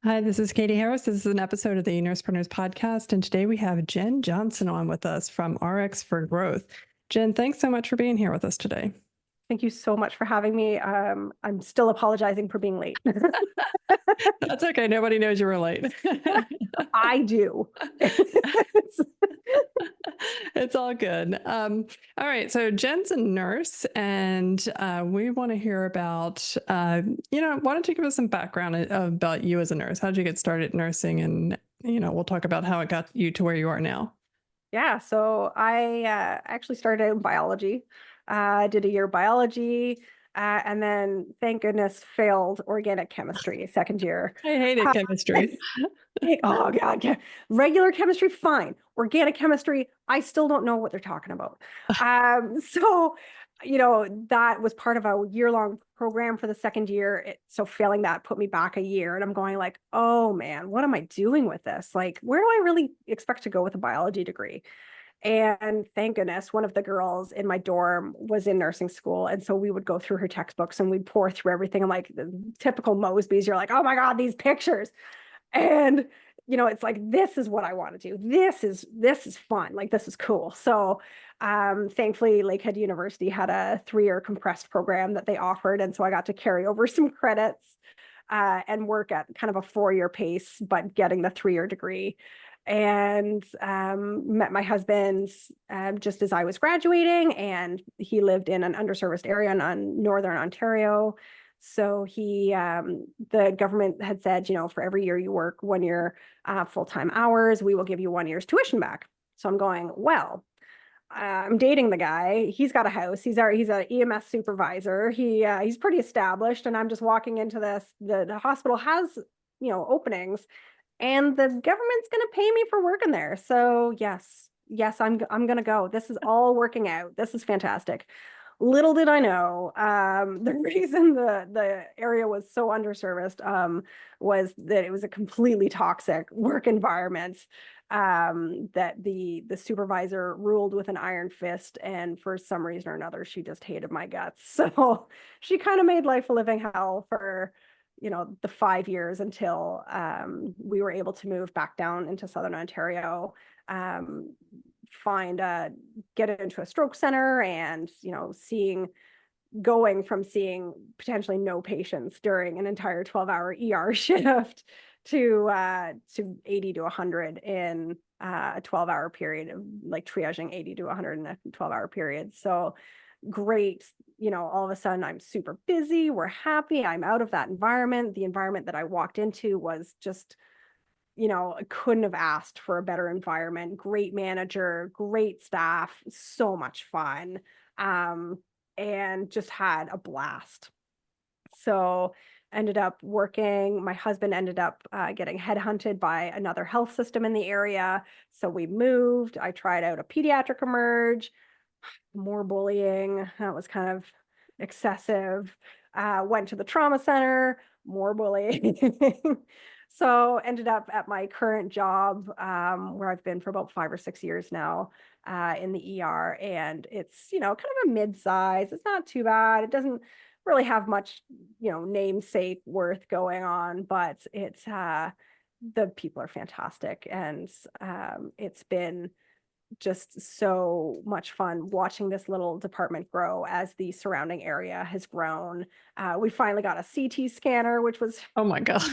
Hi, this is Catie Harris. This is an episode of the Nursepreneurs podcast, and today we have Jen Johnson on with us from RX for Growth. Jen, thanks so much for being here with us today. Thank you so much for having me. I'm still apologizing for being late. That's okay. Nobody knows you were late. I do. It's all good. All right. So Jen's a nurse, and we want to hear about, why don't you give us some background about you as a nurse? How did you get started nursing? And, we'll talk about how it got you to where you are now. Yeah, so I actually started in biology. Did a year of biology, and then thank goodness failed organic chemistry second year. I hated Ha- chemistry. Oh God, regular chemistry, fine. Organic chemistry, I still don't know what they're talking about. So, that was part of a year-long program for the second year. So failing that put me back a year, and I'm going like, oh man, what am I doing with this? Like, where do I really expect to go with a biology degree? And thank goodness, one of the girls in my dorm was in nursing school. And so we would go through her textbooks and we'd pour through everything. And like the typical Mosby's, you're like, oh my God, these pictures. And it's like, this is what I want to do. This is fun. Like, this is cool. So thankfully, Lakehead University had a 3-year compressed program that they offered. And so I got to carry over some credits and work at kind of a 4-year pace, but getting the 3-year degree. And met my husband just as I was graduating, and he lived in an underserviced area in Northern Ontario. So the government had said, for every year you work 1 year full-time hours, we will give you 1 year's tuition back. So I'm going, well, I'm dating the guy. He's got a house. He's an EMS supervisor. He's pretty established, and I'm just walking into this. The hospital has openings, and the government's going to pay me for working there. So yes, I'm going to go. This is all working out. This is fantastic. Little did I know, the reason the area was so underserviced was that it was a completely toxic work environment. That the supervisor ruled with an iron fist, and for some reason or another, she just hated my guts. So she kind of made life a living hell for the 5 years until we were able to move back down into Southern Ontario, find get into a stroke center, and going from seeing potentially no patients during an entire 12-hour ER shift to 80 to 100 in a 12-hour period, of like triaging 80 to 100 in a 12-hour period. So great, all of a sudden I'm super busy, we're happy, I'm out of that environment. The environment that I walked into was just, I couldn't have asked for a better environment. Great manager, great staff, so much fun, and just had a blast. So ended up working. My husband ended up getting headhunted by another health system in the area. So we moved. I tried out a pediatric emerge, more bullying. That was kind of excessive. Went to the trauma center, more bullying. So ended up at my current job, where I've been for about 5 or 6 years now, in the ER. And it's, kind of a mid-size. It's not too bad. It doesn't really have much, namesake worth going on, but it's the people are fantastic. And it's been just so much fun watching this little department grow as the surrounding area has grown. We finally got a CT scanner, which was Oh my God.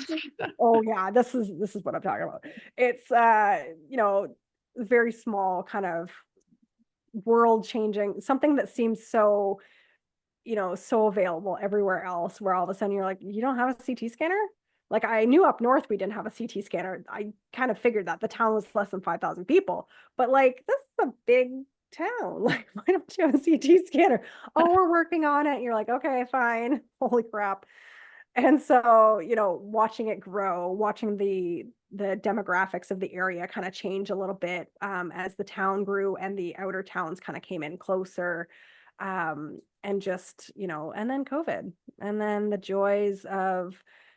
oh yeah, this is what I'm talking about. It's very small, kind of world changing, something that seems so so available everywhere else, where all of a sudden you're like, you don't have a CT scanner? Like, I knew up north we didn't have a CT scanner. I kind of figured that the town was less than 5,000 people, but like, this is a big town. Like, why don't you have a CT scanner? Oh, we're working on it. And you're like, okay, fine. Holy crap. And so, watching it grow, watching the demographics of the area kind of change a little bit, as the town grew and the outer towns kind of came in closer, and just, and then COVID, and then the joys of,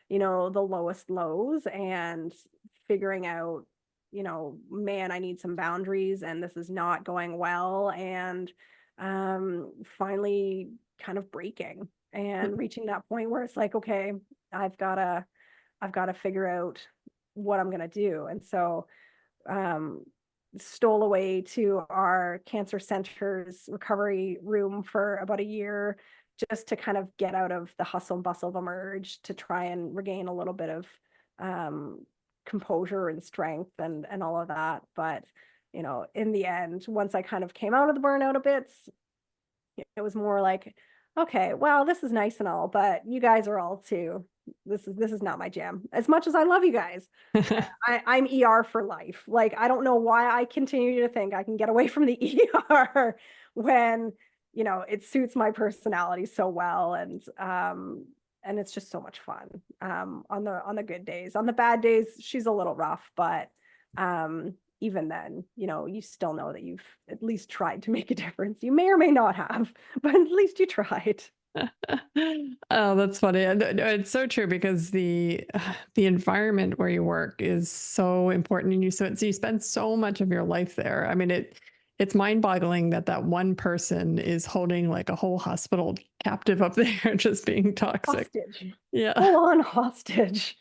the lowest lows, and figuring out, man, I need some boundaries and this is not going well. And finally kind of breaking and reaching that point where it's like, okay, I've got to I've got to figure out what I'm going to do. And so, um, stole away to our cancer center's recovery room for about a year just to kind of get out of the hustle and bustle of Emerge to try and regain a little bit of um, composure and strength and all of that. But, in the end, once I kind of came out of the burnout a bit, it was more like, okay, well, this is nice and all, but you guys are all too. This is not my jam. As much as I love you guys, I'm ER for life. Like, I don't know why I continue to think I can get away from the ER when, it suits my personality so well. And it's just so much fun. On the good days. On the bad days, she's a little rough, but even then, you still know that you've at least tried to make a difference. You may or may not have, but at least you tried. Oh, that's funny. And it's so true because the environment where you work is so important, and you spend so much of your life there. I mean, it's mind-boggling that that one person is holding like a whole hospital captive up there, just being toxic. Hostage, Yeah. full on hostage.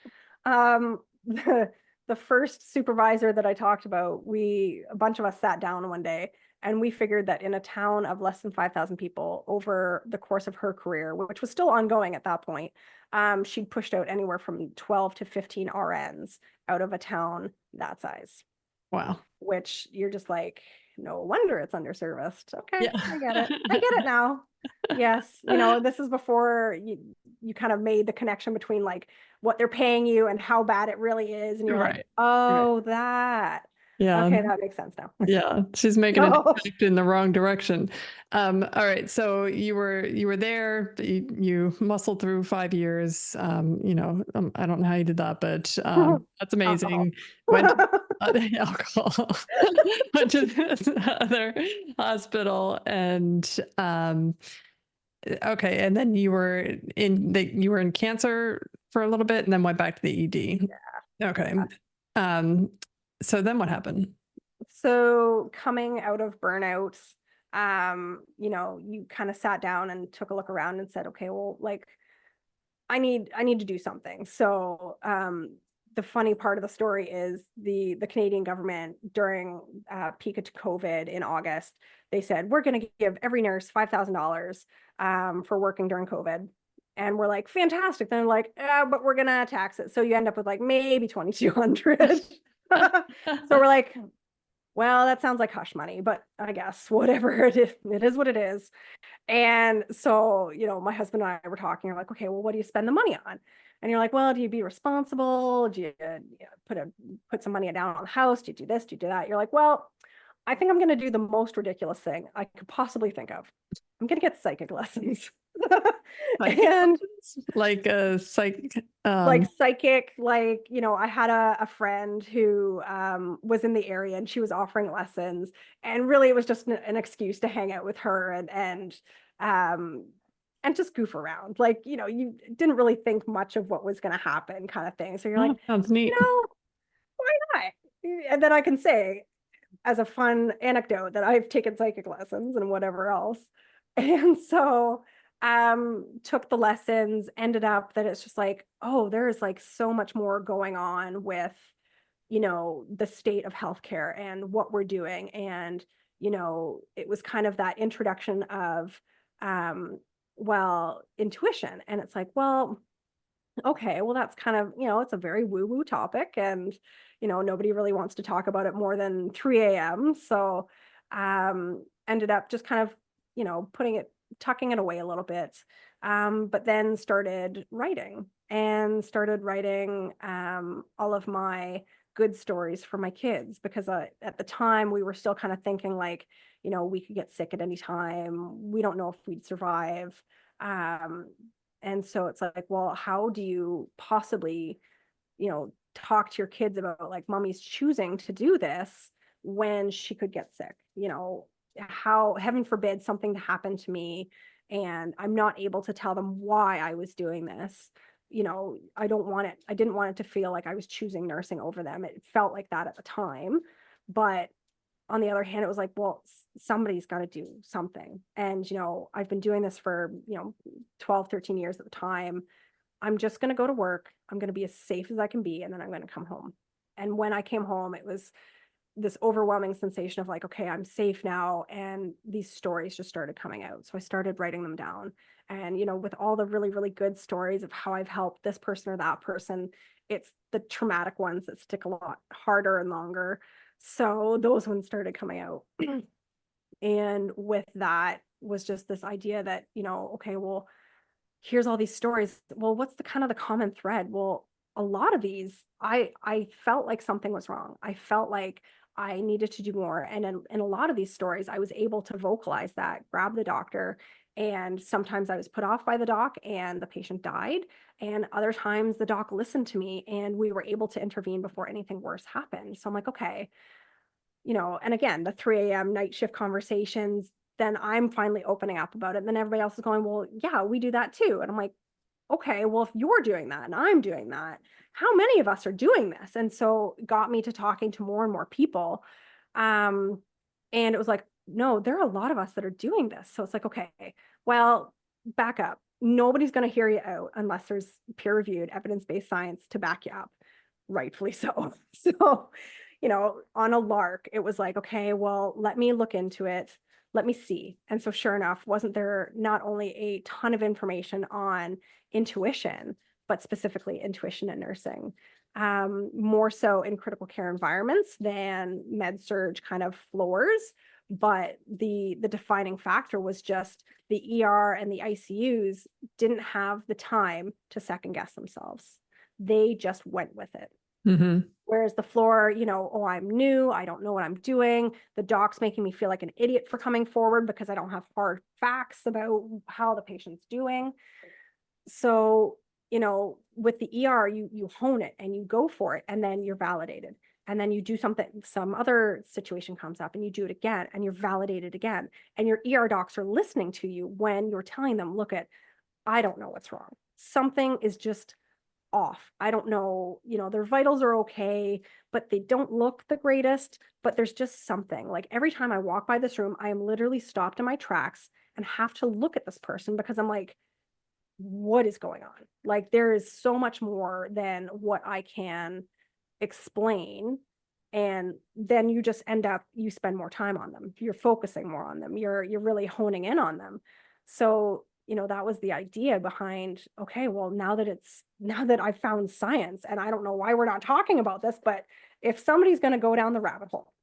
The first supervisor that I talked about, a bunch of us sat down one day and we figured that in a town of less than 5,000 people over the course of her career, which was still ongoing at that point, she'd pushed out anywhere from 12 to 15 RNs out of a town that size, Wow. which you're just like, no wonder it's underserviced. Okay, Yeah. I get it. I get it now. Yes, this is before you kind of made the connection between like what they're paying you and how bad it really is, and you're like, Right. Right. oh, that. Yeah. Okay, that makes sense now. Yeah, she's making an No. impact in the wrong direction. All right, so you were there. You muscled through 5 years. I don't know how you did that, but that's Alcohol. amazing. Went to alcohol. Went to this other hospital, and okay, and then you were in cancer for a little bit, and then went back to the ED. Okay. Um, so then what happened? So coming out of burnouts, you kind of sat down and took a look around and said, okay, well, like I need to do something. So the funny part of the story is the Canadian government during peak of COVID in August, they said, we're going to give every nurse $5,000 for working during COVID. And we're like, fantastic. Then they're like, but we're going to tax it. So you end up with like maybe 2,200. So we're like, well, that sounds like hush money, but I guess whatever it is what it is. And so, my husband and I were talking, we're like, okay, well, what do you spend the money on? And you're like, well, do you be responsible? Do you, put some money down on the house? Do you do this? Do you do that? You're like, well, I think I'm going to do the most ridiculous thing I could possibly think of. I'm going to get psychic lessons. Psychic And lessons? Like a psych like psychic, like, I had a friend who was in the area and she was offering lessons, and really it was just an excuse to hang out with her and just goof around. Like, you didn't really think much of what was going to happen, kind of thing. So you're like, oh, sounds neat. why not? And then I can say as a fun anecdote that I've taken psychic lessons and whatever else. And so took the lessons, ended up that it's just like, oh, there's like so much more going on with, the state of healthcare and what we're doing. And, it was kind of that introduction of intuition. And it's like, well, okay, well, that's kind of, it's a very woo-woo topic, and, nobody really wants to talk about it more than 3 a.m. So ended up just kind of, tucking it away a little bit. But then started writing all of my good stories for my kids, because at the time we were still kind of thinking like, we could get sick at any time. We don't know if we'd survive. Um, and so it's like, well, how do you possibly, talk to your kids about like mommy's choosing to do this when she could get sick? How, heaven forbid, something to happen to me and I'm not able to tell them why I was doing this. I didn't want it to feel like I was choosing nursing over them. It felt like that at the time. But on the other hand, it was like, well, somebody's got to do something. And, I've been doing this for, 12, 13 years at the time. I'm just going to go to work. I'm going to be as safe as I can be. And then I'm going to come home. And when I came home, it was this overwhelming sensation of like, okay, I'm safe now. And these stories just started coming out. So I started writing them down. And, with all the really, really good stories of how I've helped this person or that person, it's the traumatic ones that stick a lot harder and longer. So those ones started coming out. And with that was just this idea that, okay, well, here's all these stories. Well, what's the kind of the common thread? Well, a lot of these, I felt like something was wrong. I felt like I needed to do more. And in a lot of these stories, I was able to vocalize that, grab the doctor. And sometimes I was put off by the doc and the patient died. And other times the doc listened to me and we were able to intervene before anything worse happened. So I'm like, okay, and again, the 3 a.m. night shift conversations, then I'm finally opening up about it. And then everybody else is going, well, yeah, we do that too. And I'm like, okay, well, if you're doing that and I'm doing that, how many of us are doing this? And so it got me to talking to more and more people. And it was like, no, there are a lot of us that are doing this. So it's like, okay, well, back up. Nobody's going to hear you out unless there's peer-reviewed evidence-based science to back you up. Rightfully so. So, on a lark, it was like, okay, well, let me look into it. Let me see. And so sure enough, wasn't there not only a ton of information on intuition, but specifically intuition in nursing, more so in critical care environments than med surg kind of floors. But the defining factor was just the ER and the ICUs didn't have the time to second guess themselves. They just went with it. Mm-hmm. Whereas the floor, oh, I'm new. I don't know what I'm doing. The doc's making me feel like an idiot for coming forward because I don't have hard facts about how the patient's doing. So, with the ER, you hone it and you go for it and then you're validated. And then you do something, some other situation comes up and you do it again and you're validated again. And your ER docs are listening to you when you're telling them, look I don't know what's wrong. Something is just off. I don't know, their vitals are okay, but they don't look the greatest, but there's just something. Like every time I walk by this room, I am literally stopped in my tracks and have to look at this person because I'm like, what is going on? Like there is so much more than what I can explain. And then you just end up, you spend more time on them. You're focusing more on them. You're really honing in on them. So, that was the idea behind, okay, well, now that I've found science, and I don't know why we're not talking about this, but if somebody's going to go down the rabbit hole,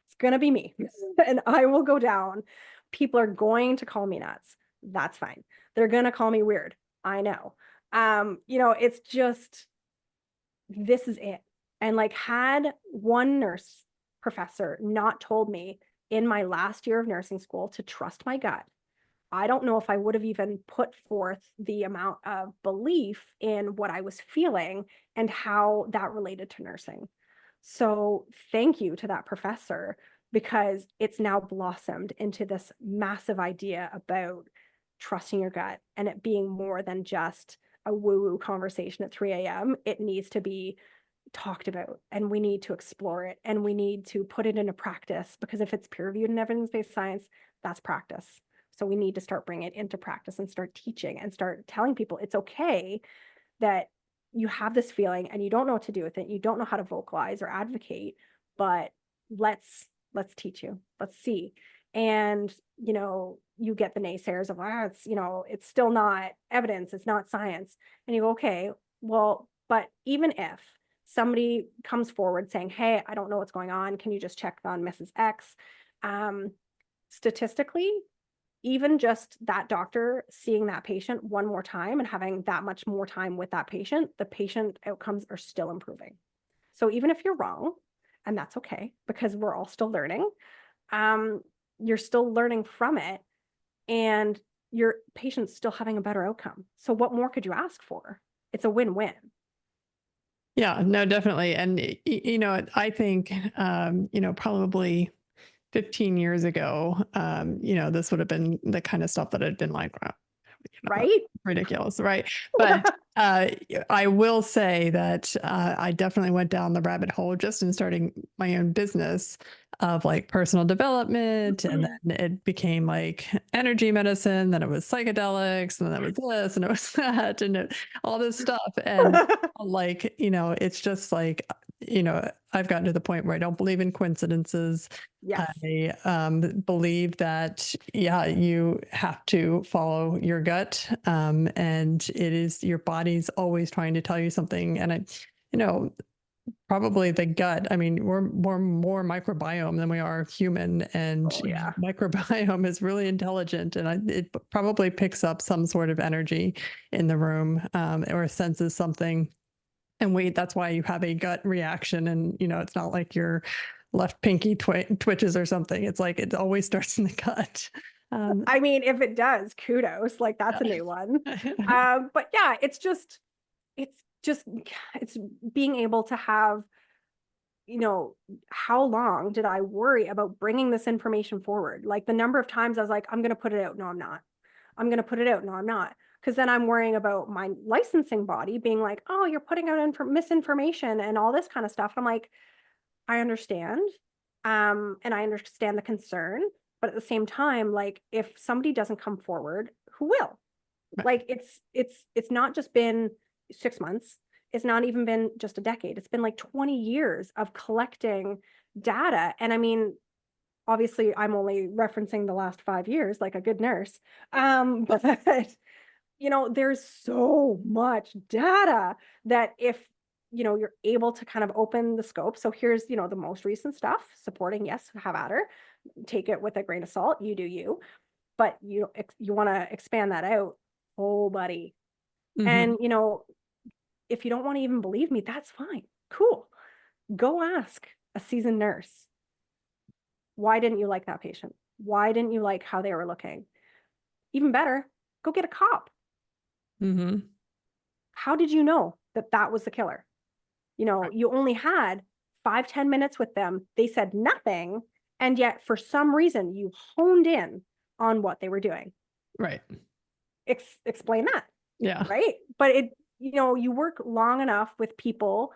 it's going to be me and I will go down. People are going to call me nuts. That's fine. They're going to call me weird. I know. It's just, this is it. And like, had one nurse professor not told me in my last year of nursing school to trust my gut, I don't know if I would have even put forth the amount of belief in what I was feeling and how that related to nursing. So thank you to that professor, because it's now blossomed into this massive idea about trusting your gut and it being more than just a woo-woo conversation at 3 a.m. It needs to be talked about and we need to explore it and we need to put it into practice, because if it's peer-reviewed and evidence-based science, that's practice. So we need to start bringing it into practice and start teaching and start telling people it's okay that you have this feeling and you don't know what to do with it. You don't know how to vocalize or advocate, but let's teach you. Let's see. And, you get the naysayers of, it's still not evidence. It's not science. And you go, okay, well, but even if somebody comes forward saying, hey, I don't know what's going on, can you just check on Mrs. X? Statistically, even just that doctor seeing that patient one more time and having that much more time with that patient, the patient outcomes are still improving. So even if you're wrong, and that's okay, because we're all still learning, you're still learning from it and your patient's still having a better outcome. So what more could you ask for? It's a win-win. Yeah, no, definitely. And, I think, probably 15 years ago, this would have been the kind of stuff that had been like, Right? ridiculous. Right. But I will say that I definitely went down the rabbit hole just in starting my own business of like personal development, and then it became like energy medicine, then it was psychedelics, and then it was this and it was that, and all this stuff. And like, it's just like, I've gotten to the point where I don't believe in coincidences. Yes. I believe that, yeah, you have to follow your gut. And it is your body's always trying to tell you something. And you know, probably the gut. I mean, we're more microbiome than we are human, and Oh yeah. microbiome is really intelligent, and it probably picks up some sort of energy in the room, or senses something. And that's why you have a gut reaction, and it's not like your left pinky twitches or something. It's like it always starts in the gut. Um, I mean, if it does, kudos. Like that's a new one. yeah. But yeah, it's just it's being able to have, how long did I worry about bringing this information forward? Like the number of times I was like, I'm going to put it out. No, I'm not. I'm going to put it out. No, I'm not. Because then I'm worrying about my licensing body being like, oh, you're putting out misinformation and all this kind of stuff. I'm like, I understand. And I understand the concern. But at the same time, like if somebody doesn't come forward, who will? Like it's not just been 6 months. It's not even been just a decade. It's been like 20 years of collecting data. And I mean, obviously I'm only referencing the last 5 years, like a good nurse. But there's so much data that if you're able to kind of open the scope. So here's, the most recent stuff supporting, yes, have at her, take it with a grain of salt, you do you, but you want to expand that out. Oh, buddy. Hmm. And if you don't want to even believe me, that's fine. Cool. Go ask a seasoned nurse. Why didn't you like that patient? Why didn't you like how they were looking? Even better, go get a cop. Hmm. How did you know that that was the killer? You only had 5-10 minutes with them. They said nothing. And yet, for some reason, you honed in on what they were doing. Right. Explain that. Yeah. Right. But you work long enough with people,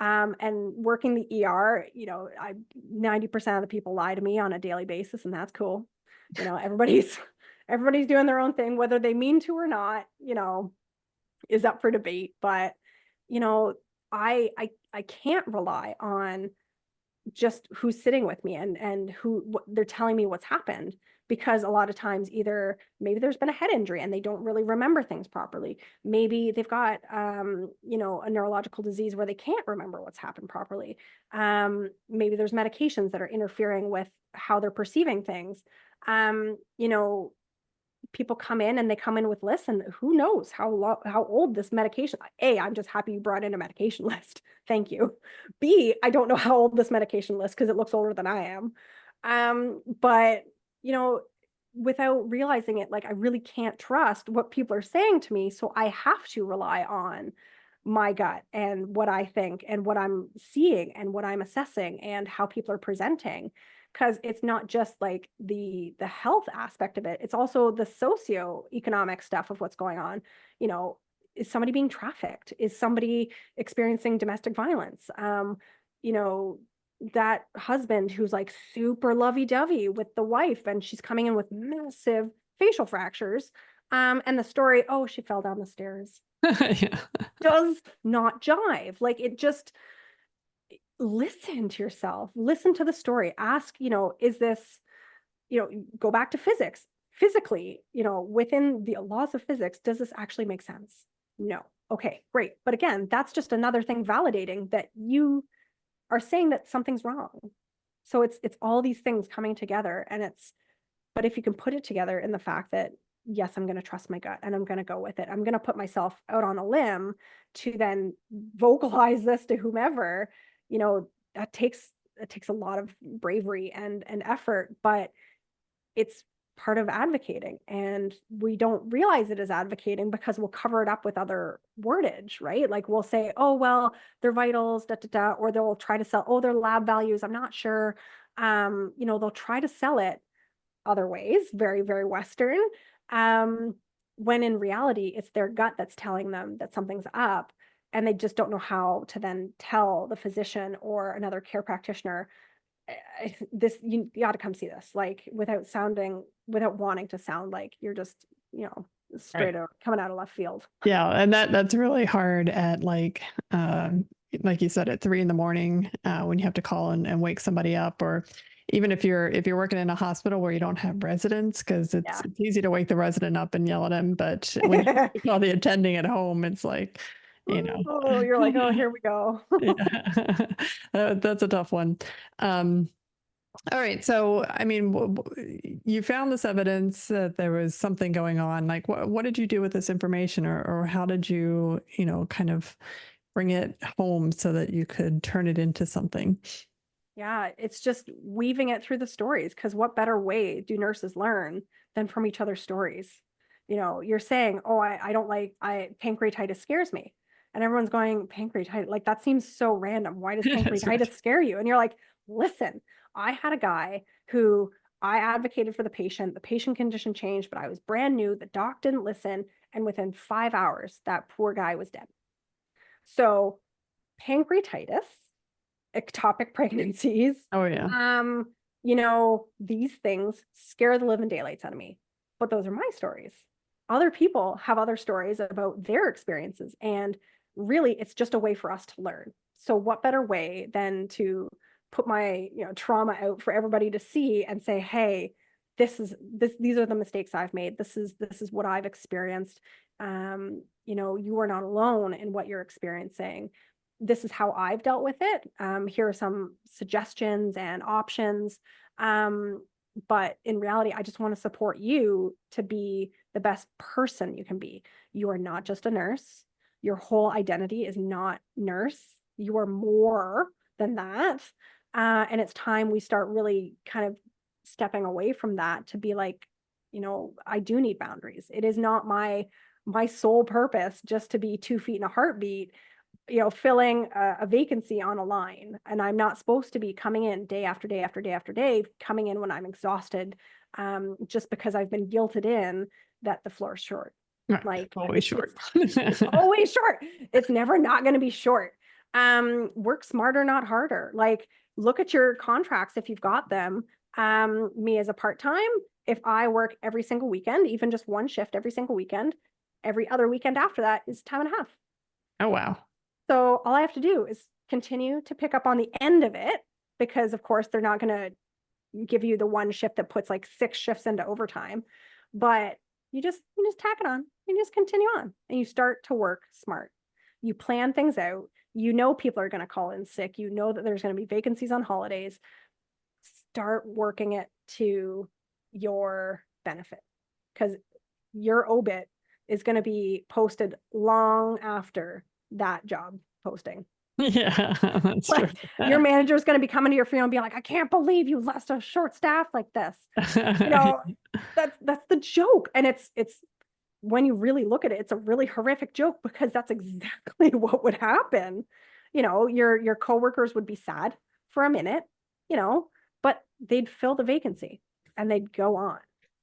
and working the ER, 90% of the people lie to me on a daily basis, and that's cool. Everybody's doing their own thing, whether they mean to or not, is up for debate. But, you know, I can't rely on just who's sitting with me and what they're telling me what's happened, because a lot of times either maybe there's been a head injury and they don't really remember things properly. Maybe they've got a neurological disease where they can't remember what's happened properly. Maybe there's medications that are interfering with how they're perceiving things. People come in and they come in with lists, and who knows how old this medication. A, I'm just happy you brought in a medication list. Thank you. B, I don't know how old this medication list, because it looks older than I am. But without realizing it, like I really can't trust what people are saying to me, so I have to rely on my gut and what I think and what I'm seeing and what I'm assessing and how people are presenting, because it's not just like the health aspect of it, it's also the socioeconomic stuff of what's going on. Is somebody being trafficked? Is somebody experiencing domestic violence? You know, that husband who's like super lovey-dovey with the wife and she's coming in with massive facial fractures. And the story, oh, she fell down the stairs, Yeah. does not jive. Like it just, listen to yourself, listen to the story, ask, is this, go back to physics. Physically, within the laws of physics, does this actually make sense? No. Okay, great. But again, that's just another thing validating that you are saying that something's wrong. So it's all these things coming together, and but if you can put it together in the fact that, yes, I'm going to trust my gut and I'm going to go with it. I'm going to put myself out on a limb to then vocalize this to whomever, that takes a lot of bravery and effort, but it's part of advocating, and we don't realize it as advocating because we'll cover it up with other wordage, right? Like we'll say, oh, well, their vitals, da, da, da, or they'll try to sell, oh, their lab values, I'm not sure. They'll try to sell it other ways, very, very Western, when in reality, it's their gut that's telling them that something's up. and they just don't know how to then tell the physician or another care practitioner, this, you got to come see this, like without wanting to sound like you're just, Right. straight out coming out of left field. Yeah, and that's really hard at like you said, at 3 in the morning, when you have to call and wake somebody up, or even if you're working in a hospital where you don't have residents, because Yeah. it's easy to wake the resident up and yell at him, but when you have to call the attending at home, it's like, you know. Oh, you're like, oh, here we go. Yeah. That's a tough one. Um, all right. So, I mean, you found this evidence that there was something going on. Like, what did you do with this information, or how did you, kind of bring it home so that you could turn it into something? Yeah, it's just weaving it through the stories, because what better way do nurses learn than from each other's stories? You're saying, oh, I don't like, pancreatitis scares me. And everyone's going, pancreatitis, like that seems so random. Why does That's right. pancreatitis scare you? And you're like, listen, I had a guy who I advocated for the patient condition changed, but I was brand new. The doc didn't listen. And within 5 hours, that poor guy was dead. So pancreatitis, ectopic pregnancies. Oh yeah. These things scare the living daylights out of me. But those are my stories. Other people have other stories about their experiences. And really, it's just a way for us to learn. So what better way than to put my, trauma out for everybody to see and say, hey, these are the mistakes I've made. This is what I've experienced. You are not alone in what you're experiencing. This is how I've dealt with it. Here are some suggestions and options. But in reality, I just want to support you to be the best person you can be. You are not just a nurse. Your whole identity is not nurse. You are more than that. And it's time we start really kind of stepping away from that to be like, I do need boundaries. It is not my sole purpose just to be 2 feet in a heartbeat, filling a vacancy on a line. And I'm not supposed to be coming in day after day after day after day, coming in when I'm exhausted, just because I've been guilted in that the floor is short. Right. Like Always short. it's always short. It's never not going to be short. Work smarter, not harder. Like, look at your contracts if you've got them. Me as a part-time, if I work every single weekend, even just one shift every single weekend, every other weekend after that is time and a half. Oh wow. So all I have to do is continue to pick up on the end of it, because of course they're not going to give you the one shift that puts like 6 shifts into overtime, but you just tack it on. You just continue on and you start to work smart. You plan things out. People are going to call in sick. That there's going to be vacancies on holidays. Start working it to your benefit, because your obit is going to be posted long after that job posting. Yeah, that's true. Like, your manager is going to be coming to your funeral and being like, I can't believe you left a short staff like this. That's the joke. And it's when you really look at it, it's a really horrific joke, because that's exactly what would happen. Your coworkers would be sad for a minute, but they'd fill the vacancy and they'd go on.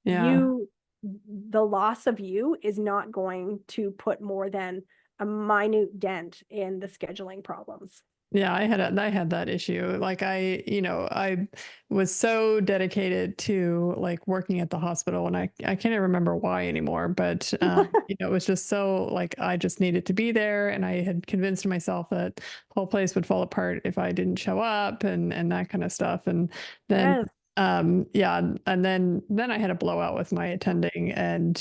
Yeah. The loss of you is not going to put more than a minute dent in the scheduling problems. Yeah, I had that issue. Like I was so dedicated to like working at the hospital, and I can't even remember why anymore, but it was just so like I just needed to be there, and I had convinced myself that the whole place would fall apart if I didn't show up, and that kind of stuff. And then Yes. yeah, and then I had a blowout with my attending, and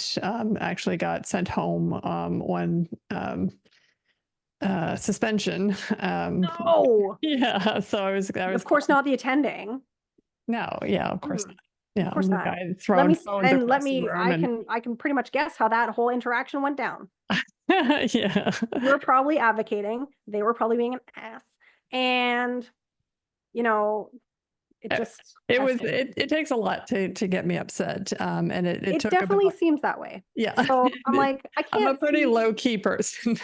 actually got sent home on suspension. No, Yeah, so I was of course not the attending. no, yeah, of course not. Of Yeah, course the not. guy Let throwing me, phones and let across the me, room, and I can pretty much guess how that whole interaction went down. yeah. You were probably advocating, they were probably being an ass. And, you know, it just It was escalated. it takes a lot to get me upset. And it It took definitely about seems that way. yeah. So I'm like, I I'm a can't pretty see. low key person.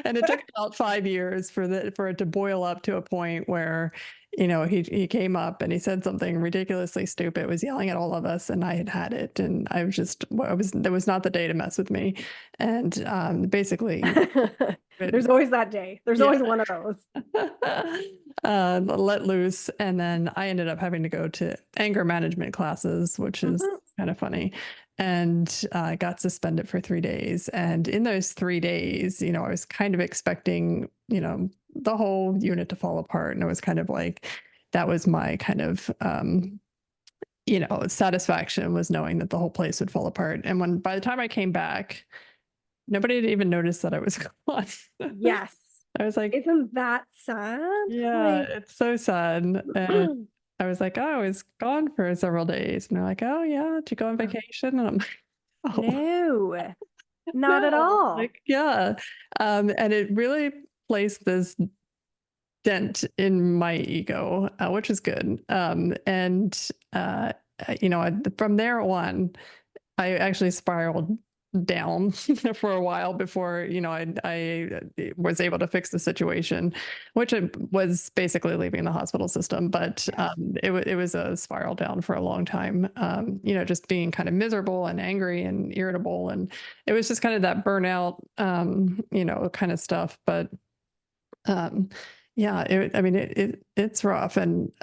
And it took about 5 years for it to boil up to a point where, he came up and he said something ridiculously stupid, was yelling at all of us, and I had it, and there was not the day to mess with me. And basically There's always that day. There's Yeah. always one of those. Let loose. And then I ended up having to go to anger management classes, which is Mhm. kind of funny. And I got suspended for 3 days. And in those 3 days, I was kind of expecting, the whole unit to fall apart. And it was kind of like, that was my kind of, satisfaction, was knowing that the whole place would fall apart. And by the time I came back, nobody had even noticed that I was gone. Yes. I was like, Isn't that sad? yeah, Like, it's so sad. And I was like, oh, I was gone for several days. And they're like, oh, yeah, did you go on vacation? And I'm like, oh, no, not at no. all. Like, yeah. And it really placed this dent in my ego, which is good. From there on, I actually spiraled down for a while before, I was able to fix the situation, which it was basically leaving the hospital system. But Yes. it was a spiral down for a long time, just being kind of miserable and angry and irritable. And it was just kind of that burnout, kind of stuff. But um, yeah, it's rough. And,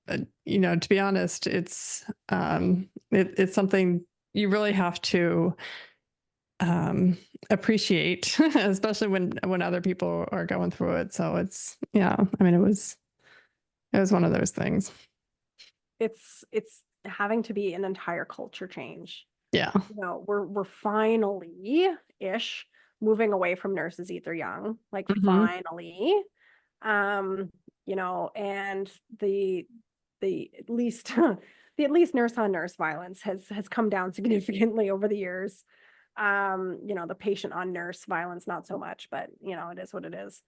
to be honest, it's something you really have to appreciate, especially when other people are going through it. So yeah, it was one of those things. It's having to be an entire culture change. Yeah. We're finally ish moving away from nurses eat their young, like Hmm. finally. Um, and the at least the at least nurse on nurse violence has come down significantly over the years. The patient on nurse violence, not so much, but it is what it is.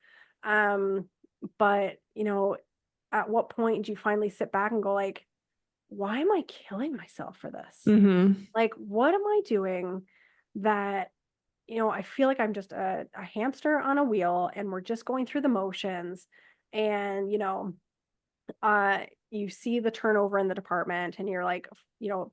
Um, but at what point do you finally sit back and go like, why am I killing myself for this? Hmm. Like, what am I doing that, I feel like I'm just a hamster on a wheel and we're just going through the motions. And, you see the turnover in the department and you're like,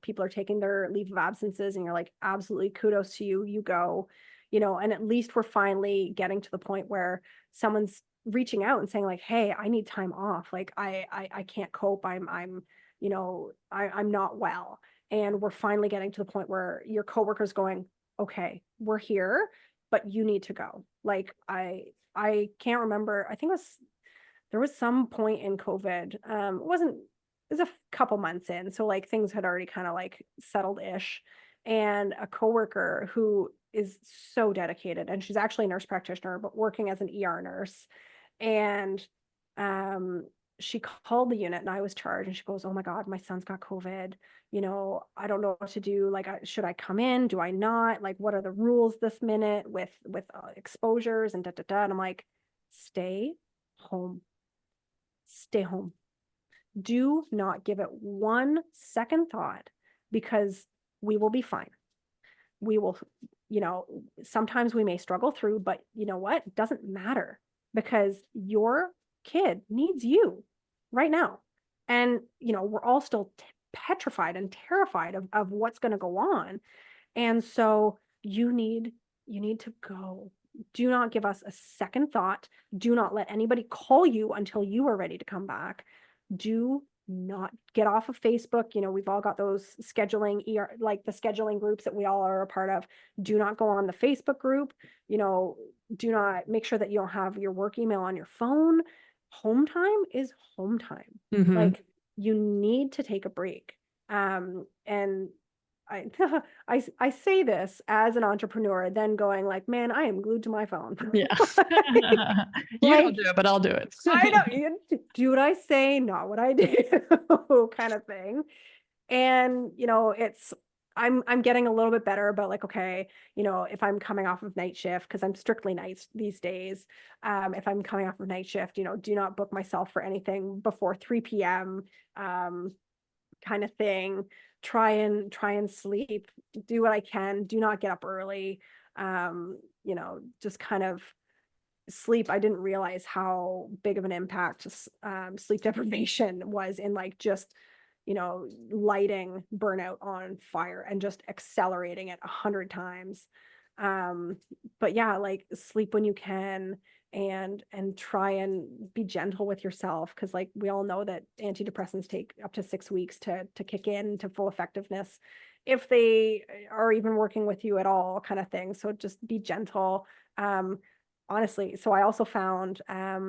people are taking their leave of absences and you're like, absolutely kudos to you, you go, and at least we're finally getting to the point where someone's reaching out and saying like, hey, I need time off. Like I can't cope. I'm not well. And we're finally getting to the point where your coworker's going, okay, we're here, but you need to go. Like I can't remember. I think there was some point in COVID. It was a couple months in. So like things had already kind of like settled ish. And a coworker who is so dedicated, and she's actually a nurse practitioner, but working as an ER nurse. And um, she called the unit and I was charged and she goes, oh my God, my son's got COVID. I don't know what to do. Like, should I come in? Do I not? Like, what are the rules this minute with exposures and da da da? And I'm like, stay home. Stay home. Do not give it one second thought because we will be fine. We will, sometimes we may struggle through, but you know what? It doesn't matter because your kid needs you right now. And, we're all still petrified and terrified of what's going to go on. And so you need to go. Do not give us a second thought. Do not let anybody call you until you are ready to come back. Do not get off of Facebook. We've all got those scheduling like the scheduling groups that we all are a part of. Do not go on the Facebook group. Do not make sure that you don't have your work email on your phone. Home time is home time. Hmm. Like you need to take a break. And I, I say this as an entrepreneur, then going like, man, I am glued to my phone. Yeah. like, You don't like, do it, but I'll do it. I know you do what I say, not what I do, kind of thing. And I'm getting a little bit better about like, okay, if I'm coming off of night shift, because I'm strictly nights these days. If I'm coming off of night shift, do not book myself for anything before 3 p.m. Kind of thing. Try and sleep, do what I can, do not get up early. Just kind of sleep. I didn't realize how big of an impact sleep deprivation was in like just lighting burnout on fire and just accelerating it 100 times. But yeah, like sleep when you can, and try and be gentle with yourself, because like we all know that antidepressants take up to 6 weeks to kick in to full effectiveness, if they are even working with you at all, kind of thing. So just be gentle. Um, Honestly, so I also found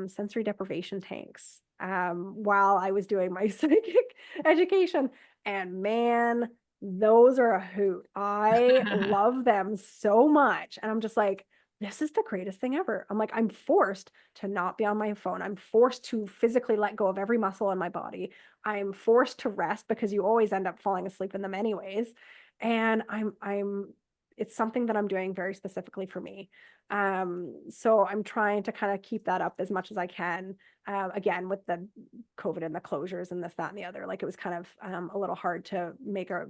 sensory deprivation tanks while I was doing my psychic education, and man, those are a hoot. I love them so much. And I'm just like, this is the greatest thing ever. I'm like, I'm forced to not be on my phone. I'm forced to physically let go of every muscle in my body. I'm forced to rest, because you always end up falling asleep in them anyways. And it's something that I'm doing very specifically for me. So I'm trying to kind of keep that up as much as I can. Again, with the COVID and the closures and this, that, and the other, like it was kind of a little hard to make a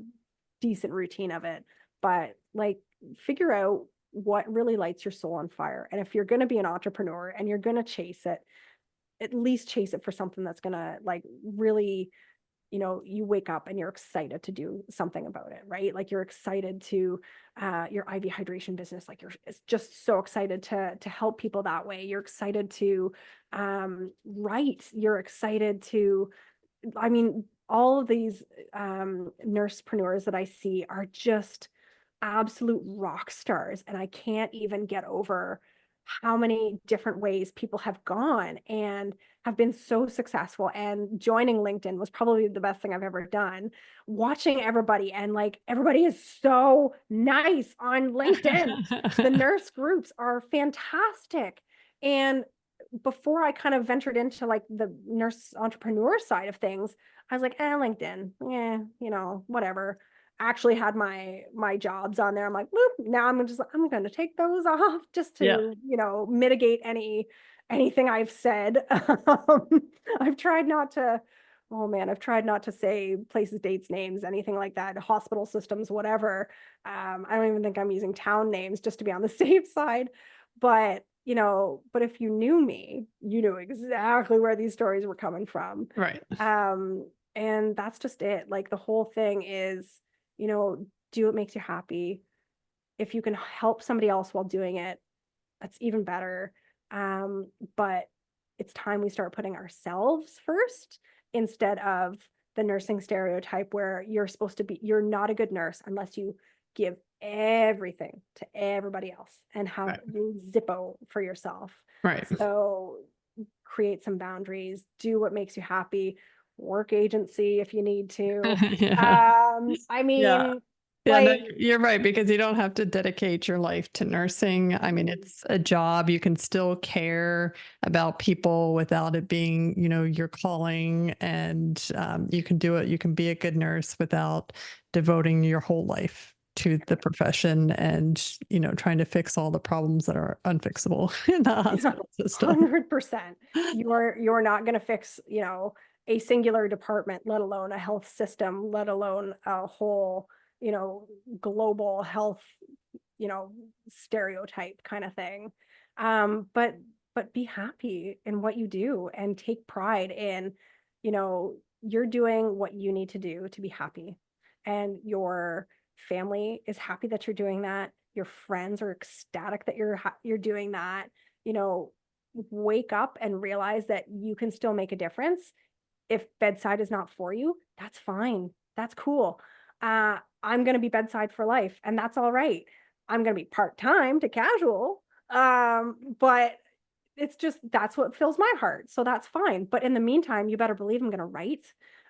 decent routine of it. But like, figure out what really lights your soul on fire. And if you're going to be an entrepreneur and you're going to chase it, at least chase it for something that's going to like really, you wake up and you're excited to do something about it, right? Like you're excited to your IV hydration business, like you're just so excited to help people that way. You're excited to write. You're excited to, I mean, all of these nursepreneurs that I see are just absolute rock stars. And I can't even get over how many different ways people have gone and have been so successful. And joining LinkedIn was probably the best thing I've ever done. Watching everybody, and like everybody is so nice on LinkedIn. The nurse groups are fantastic. And before I kind of ventured into like the nurse entrepreneur side of things, I was like, LinkedIn, yeah, whatever. Actually had my jobs on there. I'm like, whoop, now I'm going to take those off just Yeah. to, mitigate anything I've said. I've tried not to, oh man, I've tried not to say places, dates, names, anything like that, hospital systems, whatever. I don't even think I'm using town names, just to be on the safe side. But but if you knew me, you knew exactly where these stories were coming from. Right. And that's just it. Like the whole thing is, do what makes you happy. If you can help somebody else while doing it, that's even better. But it's time we start putting ourselves first, instead of the nursing stereotype where you're not a good nurse unless you give everything to everybody else and have Right. Zippo for yourself. Right. So create some boundaries, do what makes you happy, work agency if you need to. Yeah. I Yeah. mean, Yeah, no, like, you're right, because you don't have to dedicate your life to nursing. I mean, it's a job. You can still care about people without it being, your calling, and you can do it. You can be a good nurse without devoting your whole life to the profession and, trying to fix all the problems that are unfixable in the hospital system. 100%. You're not going to fix, a singular department, let alone a health system, let alone a whole, you know, global health, stereotype kind of thing. But be happy in what you do and take pride in, you're doing what you need to do to be happy. And your family is happy that you're doing that. Your friends are ecstatic that you're doing that. You know, wake up and realize that you can still make a difference. If bedside is not for you, that's fine. That's cool. I'm going to be bedside for life, and that's all right. I'm going to be part-time to casual. But it's just, that's what fills my heart. So that's fine. But in the meantime, you better believe I'm going to write.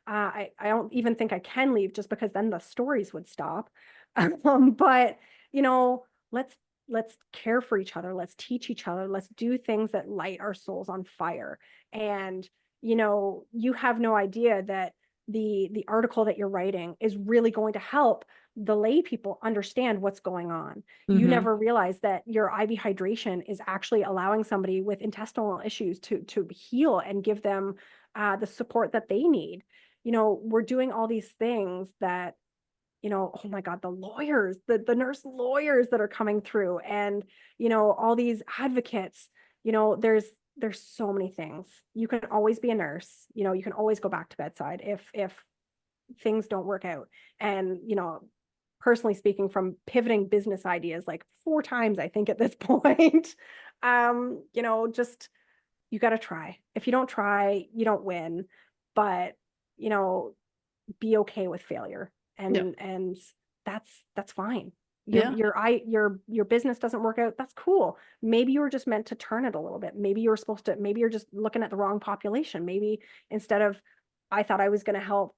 I don't even think I can leave, just because then the stories would stop. But you know, let's let's care for each other. Let's teach each other. Let's do things that light our souls on fire. And you have no idea that the article that you're writing is really going to help the lay people understand what's going on. You Hmm. never realize that your IV hydration is actually allowing somebody with intestinal issues to heal and give them the support that they need. We're doing all these things that, oh my God, the lawyers, the nurse lawyers that are coming through, and, all these advocates, there's so many things. You can always be a nurse, you can always go back to bedside if things don't work out. And, personally speaking, from pivoting business ideas like 4 times, I think, at this point. Just you got to try. If you don't try, you don't win. But, you know, be okay with failure. Yeah. And that's fine. Yeah. Your business doesn't work out. That's cool. Maybe you were just meant to turn it a little bit. Maybe maybe you're just looking at the wrong population. Maybe instead of, I thought I was going to help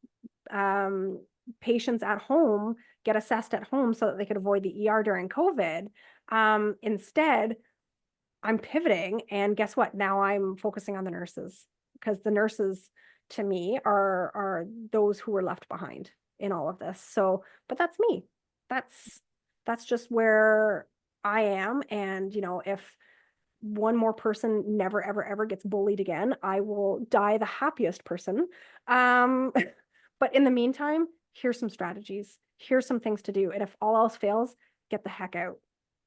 patients at home get assessed at home so that they could avoid the ER during COVID. Instead, I'm pivoting, and guess what? Now I'm focusing on the nurses, because the nurses to me are those who were left behind in all of this. So, but that's me. That's just where I am. And, if one more person never, ever, ever gets bullied again, I will die the happiest person. But in the meantime, here's some strategies. Here's some things to do. And if all else fails, get the heck out.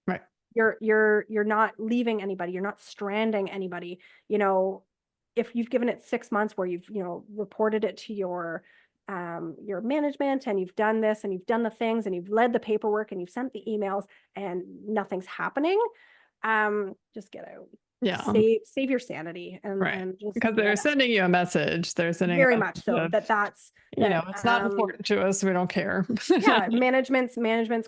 Right. You're not leaving anybody. You're not stranding anybody. If you've given it 6 months where you've, reported it to your management, and you've done this and you've done the things and you've led the paperwork and you've sent the emails and nothing's happening, just get out. Yeah. Save your sanity Right. and just Because they're sending you a message. They're sending very a much so of, that's it's not important to us. We don't care. yeah, management's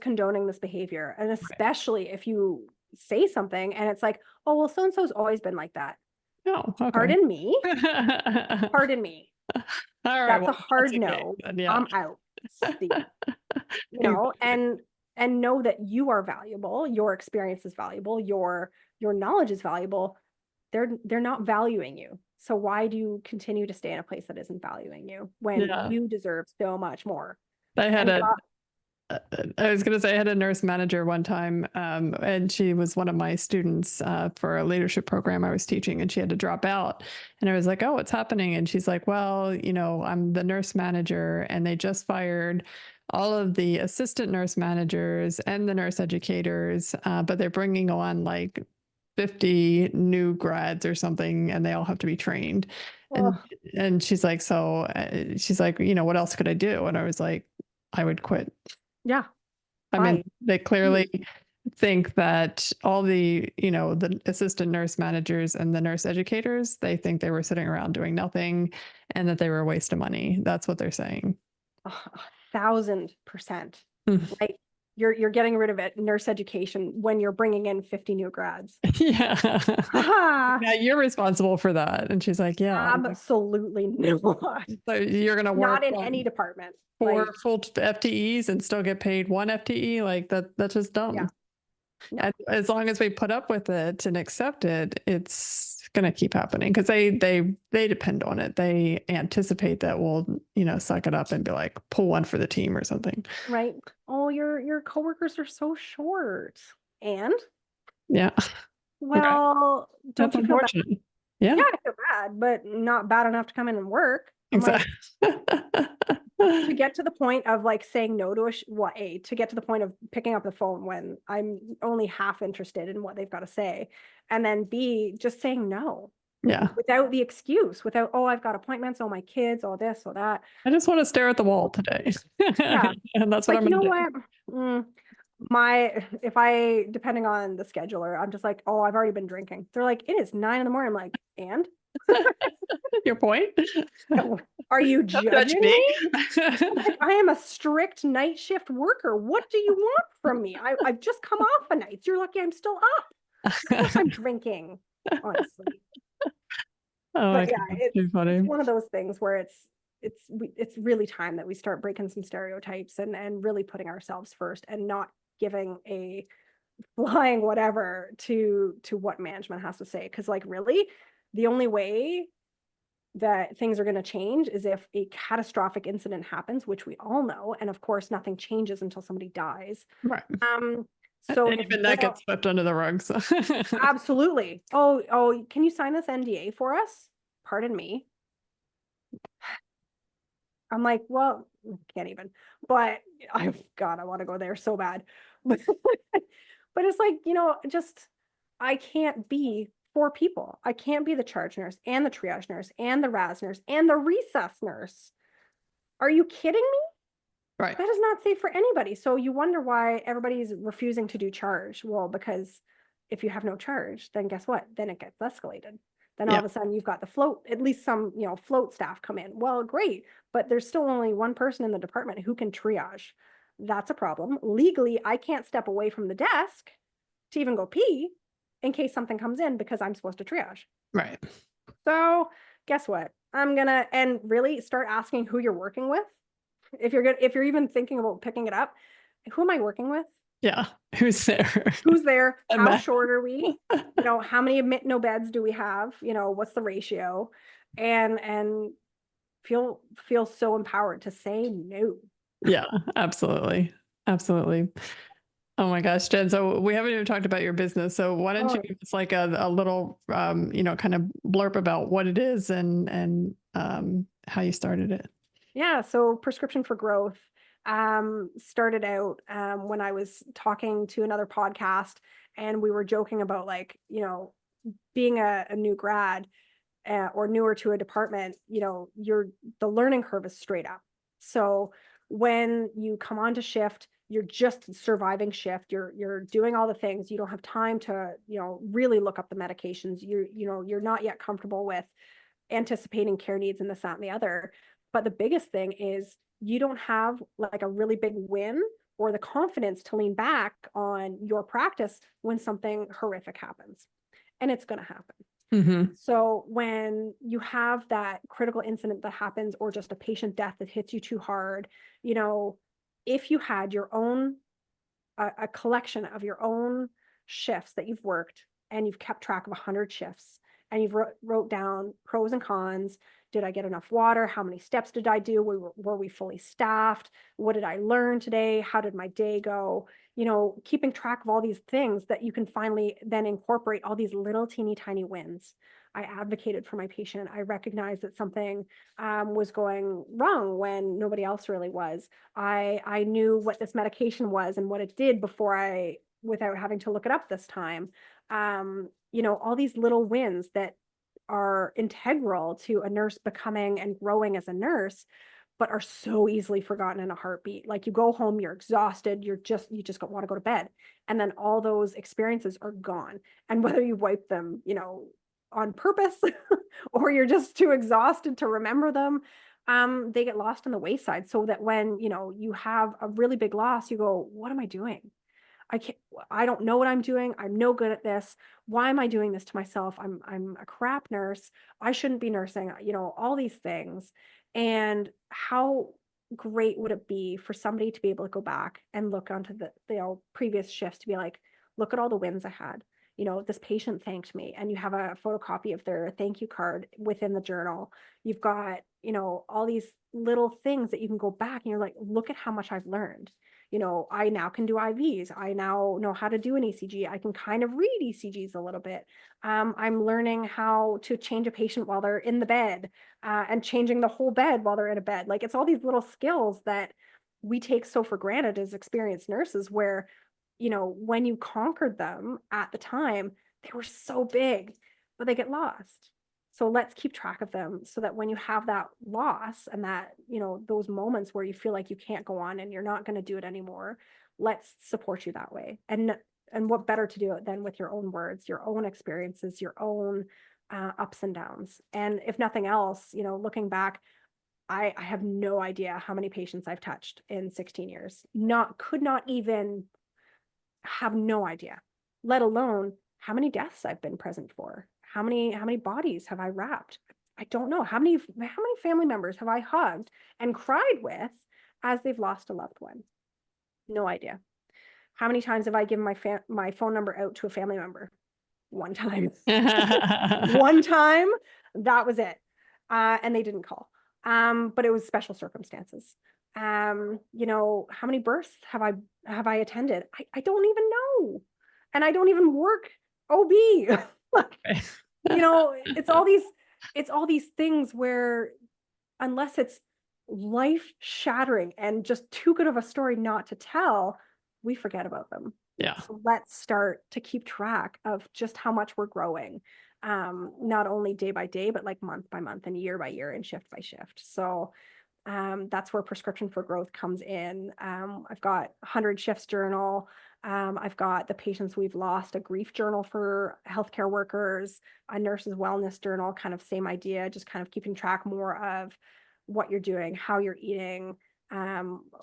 condoning this behavior. And especially if you say something and it's like, oh, well, so-and-so's always been like that. Oh, okay. Pardon me. Pardon me. All right. That's Well, a hard that's okay, no. then, yeah. I'm out. See ya. And know that you are valuable. Your experience is valuable. Your knowledge is valuable. They're not valuing you. So why do you continue to stay in a place that isn't valuing you when Yeah. you deserve so much more? I had And I was going to say, I had a nurse manager one time, and she was one of my students for a leadership program I was teaching, and she had to drop out. And I was like, oh, what's happening? And she's like, well, I'm the nurse manager, and they just fired all of the assistant nurse managers and the nurse educators, but they're bringing on like 50 new grads or something, and they all have to be trained. And she's like, so she's like, what else could I do? And I was like, I would quit. yeah, I mean, they clearly think that all the, the assistant nurse managers and the nurse educators, they think they were sitting around doing nothing and that they were a waste of money. That's what they're saying. 1,000%. Like you're getting rid of it, nurse education, when you're bringing in 50 new grads. Yeah. Yeah, you're responsible for that. And she's like, yeah. Absolutely not. So you're going to work not in any department. 4 full FTEs and still get paid 1 FTE. Like that's just dumb. Yeah. No. And as long as we put up with it and accept it, it's going to keep happening, because they depend on it. They anticipate that we'll, suck it up and be like, pull one for the team or something. Right. Oh, your coworkers are so short. And yeah. Well, okay. don't That's you feel bad? Yeah. Yeah, I feel bad, but not bad enough to come in and work. Exactly. To get to the point of like saying no to to get to the point of picking up the phone when I'm only half interested in what they've got to say, and then B, just saying no. Yeah. Without the excuse, without, oh, I've got appointments, oh, my kids, all this, or that. I just want to stare at the wall today. Yeah. And that's what like, I'm going to do. If I, depending on the scheduler, I'm just like, oh, I've already been drinking. They're like, it is 9 a.m. I'm like, and? Your point? Are you judging me? Like, I am a strict night shift worker. What do you want from me? I've just come off a night. You're lucky I'm still up. Of course I'm drinking, honestly. But yeah, it's one of those things where it's really time that we start breaking some stereotypes and really putting ourselves first, and not giving a flying whatever to what management has to say. Because like, really, the only way that things are going to change is if a catastrophic incident happens, which we all know, and of course nothing changes until somebody dies. Right. So and even that gets swept under the rug. So. Absolutely. Oh, can you sign this NDA for us? Pardon me. I'm like, well, can't even. But I want to go there so bad. But it's like, just I can't be 4 people. I can't be the charge nurse and the triage nurse and the RAS nurse and the recess nurse. Are you kidding me? Right. That is not safe for anybody. So you wonder why everybody's refusing to do charge. Well, because if you have no charge, then guess what? Then it gets escalated. Then all Yeah. of a sudden you've got the float, at least some, float staff come in. Well, great, but there's still only one person in the department who can triage. That's a problem. Legally, I can't step away from the desk to even go pee in case something comes in because I'm supposed to triage. Right. So guess what? I'm gonna and really start asking who you're working with. If you're even thinking about picking it up, who am I working with? Yeah. Who's there? Who's there? How Ima- short are we? How many admit no beds do we have? What's the ratio? And feel so empowered to say no. Yeah, absolutely. Absolutely. Oh my gosh, Jen. So we haven't even talked about your business. So why don't you Oh, give us like a little, kind of blurb about what it is and how you started it? yeah. So Prescription for Growth started out when I was talking to another podcast, and we were joking about being a new grad or newer to a department, the learning curve is straight up. So when you come onto shift, you're just surviving shift. You're doing all the things. You don't have time to, really look up the medications. You're not yet comfortable with anticipating care needs and this, that, and the other. But the biggest thing is you don't have like a really big win or the confidence to lean back on your practice when something horrific happens. And it's going to happen. Mm-hmm. So when you have that critical incident that happens or just a patient death that hits you too hard, if you had your own a collection of your own shifts that you've worked and you've kept track of 100 shifts and you've wrote down pros and cons. Did I get enough water? How many steps did I do? Were we fully staffed? What did I learn today? How did my day go? Keeping track of all these things that you can finally then incorporate all these little teeny tiny wins. I advocated for my patient. I recognized that something was going wrong when nobody else really was. I knew what this medication was and what it did without having to look it up this time. All these little wins that are integral to a nurse becoming and growing as a nurse, but are so easily forgotten in a heartbeat. Like you go home, you're exhausted, you just want to go to bed. And then all those experiences are gone. And whether you wipe them, on purpose or you're just too exhausted to remember them, they get lost on the wayside. So that when, you have a really big loss, you go, what am I doing? I don't know what I'm doing. I'm no good at this. Why am I doing this to myself? I'm a crap nurse. I shouldn't be nursing, all these things. And how great would it be for somebody to be able to go back and look onto the previous shifts to be like, look at all the wins I had. This patient thanked me, and you have a photocopy of their thank you card within the journal. You've got, all these little things that you can go back and you're like, look at how much I've learned. I now can do IVs. I now know how to do an ECG. I can kind of read ECGs a little bit. I'm learning how to change a patient while they're in the bed and changing the whole bed while they're in a bed. Like it's all these little skills that we take so for granted as experienced nurses where, when you conquered them at the time, they were so big, but they get lost. So let's keep track of them so that when you have that loss and that, those moments where you feel like you can't go on and you're not going to do it anymore, let's support you that way. And what better to do it than with your own words, your own experiences, your own ups and downs. And if nothing else, looking back, I have no idea how many patients I've touched in 16 years. Could not even have no idea, let alone how many deaths I've been present for. How many bodies have I wrapped? I don't know. How many family members have I hugged and cried with as they've lost a loved one? No idea. How many times have I given my phone number out to a family member? One time. One time, that was it. And they didn't call. But it was special circumstances. How many births have I attended? I don't even know. And I don't even work OB. Like, it's all these things where unless it's life shattering and just too good of a story not to tell, we forget about them. Yeah. So let's start to keep track of just how much we're growing, not only day by day, but like month by month and year by year and shift by shift. So That's where Prescription for Growth comes in. I've got 100 Shifts Journal. I've got the Patients We've Lost, a grief journal for healthcare workers, a nurse's wellness journal, kind of same idea, just kind of keeping track more of what you're doing, how you're eating.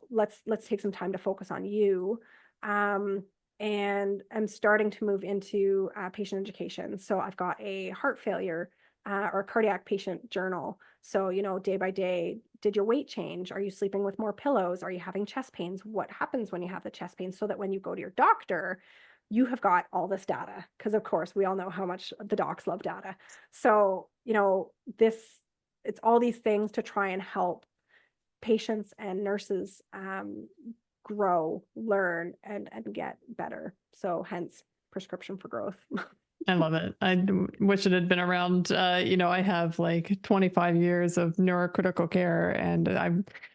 Let's take some time to focus on you. And I'm starting to move into patient education. So I've got a heart failure or cardiac patient journal. So, day by day, did your weight change? Are you sleeping with more pillows? Are you having chest pains? What happens when you have the chest pains? So that when you go to your doctor, you have got all this data. Because of course, we all know how much the docs love data. So, it's all these things to try and help patients and nurses grow, learn, and get better. So hence Prescription for Growth. I love it. Wish it had been around. I have like 25 years of neurocritical care, and I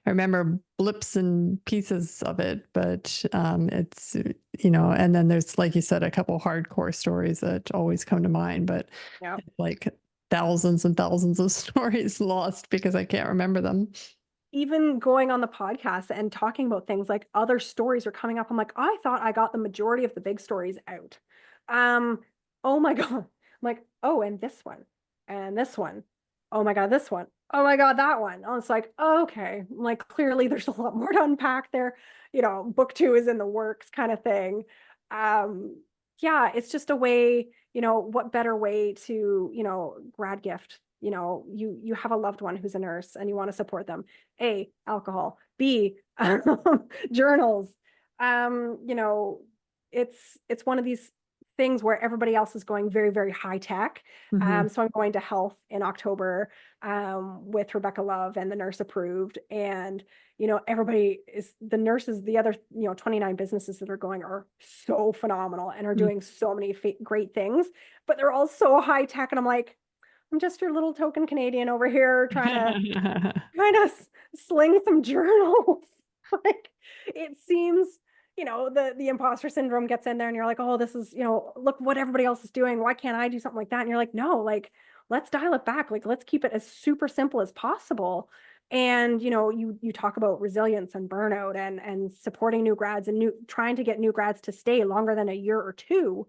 remember blips and pieces of it, but it's, and then there's, like you said, a couple hardcore stories that always come to mind, but Yeah. like thousands and thousands of stories lost because I can't remember them. Even going on the podcast and talking about things, like other stories are coming up. I'm like, I thought I got the majority of the big stories out. Oh my God. I'm like, oh, and this one, and this one. Oh my God, this one. Oh my God, that one. Oh, it's like, okay. I'm like, clearly there's a lot more to unpack there. Book 2 is in the works, kind of thing. Yeah, it's just a way, what better way to, grad gift. You have a loved one who's a nurse and you want to support them. A, alcohol. B, journals. It's one of these things where everybody else is going very, very high tech. Mhm. So I'm going to health in October with Rebecca Love and the Nurse Approved. And, everybody is, the nurses, the other, 29 businesses that are going are so phenomenal and are Mm. doing so many great things, but they're all so high tech. And I'm like, I'm just your little token Canadian over here trying to sling some journals. Like, it seems, the imposter syndrome gets in there and you're like, oh, this is, look what everybody else is doing. Why can't I do something like that? And you're like, no, like, let's dial it back. Like, let's keep it as super simple as possible. And, you talk about resilience and burnout and supporting new grads and trying to get new grads to stay longer than a year or two.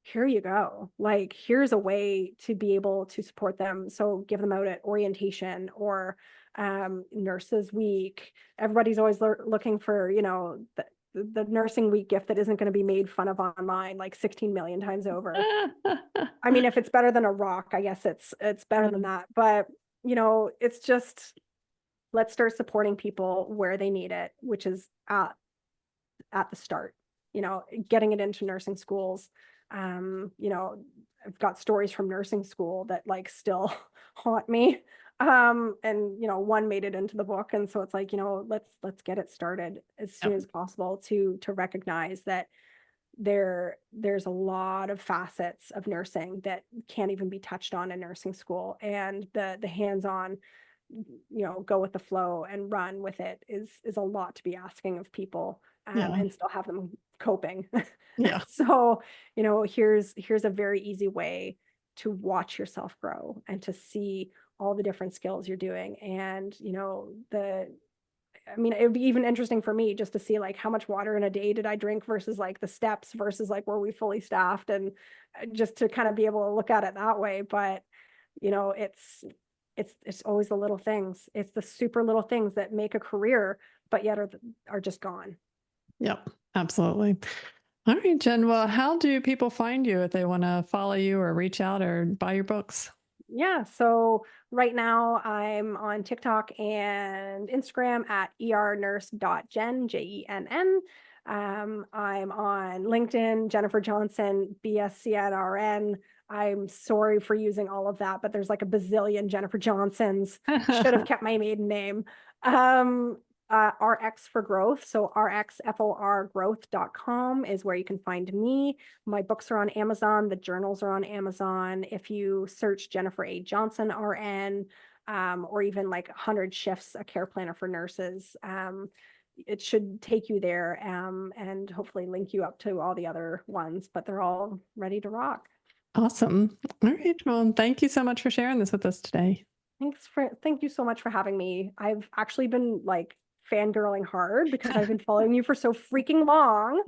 Here you go. Like, here's a way to be able to support them. So give them out at orientation or nurses week. Everybody's always looking for, the nursing week gift that isn't going to be made fun of online like 16 million times over. I mean, if it's better than a rock, I guess it's better than that. But, it's just, let's start supporting people where they need it, which is at the start, getting it into nursing schools. I've got stories from nursing school that like still haunt me. And one made it into the book. And so it's like, let's get it started as soon Yep. as possible to recognize that there's a lot of facets of nursing that can't even be touched on in nursing school. And the hands-on, go with the flow and run with it is a lot to be asking of people, Yeah. and still have them coping. Yeah. So, here's a very easy way to watch yourself grow and to see all the different skills you're doing. And, it would be even interesting for me just to see like how much water in a day did I drink versus like the steps versus like were we fully staffed, and just to kind of be able to look at it that way. But, it's always the little things. It's the super little things that make a career, but yet are just gone. Yep. Absolutely. All right, Jen. Well, how do people find you if they want to follow you or reach out or buy your books? Yeah. So right now I'm on TikTok and Instagram at ernurse.jen, Jenn. I'm on LinkedIn, Jennifer Johnson, BSCNRN. I'm sorry for using all of that, but there's like a bazillion Jennifer Johnsons. Should have kept my maiden name. Um, RX for Growth. So rxforgrowth.com is where you can find me. My books are on Amazon. The journals are on Amazon. If you search Jennifer A. Johnson, RN, or even like 100 Shifts, a care planner for nurses, it should take you there, and hopefully link you up to all the other ones, but they're all ready to rock. Awesome. All right. Well, thank you so much for sharing this with us today. Thank you so much for having me. I've actually been like fangirling hard because I've been following you for so freaking long.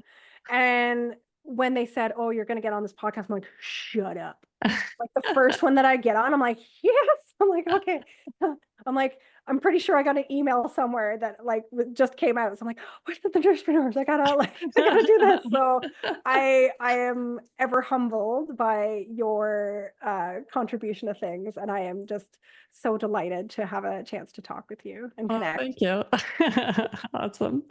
And when they said, "Oh, you're gonna get on this podcast," I'm like, "Shut up." Like the first one that I get on, I'm like, "Yes." I'm like, "Okay." I'm like, I'm pretty sure I got an email somewhere that like just came out. So I'm like, "What's with the Nursepreneurs? I gotta like, I gotta do this." So I am ever humbled by your contribution of things, and I am just so delighted to have a chance to talk with you and Well, connect. thank you. Awesome.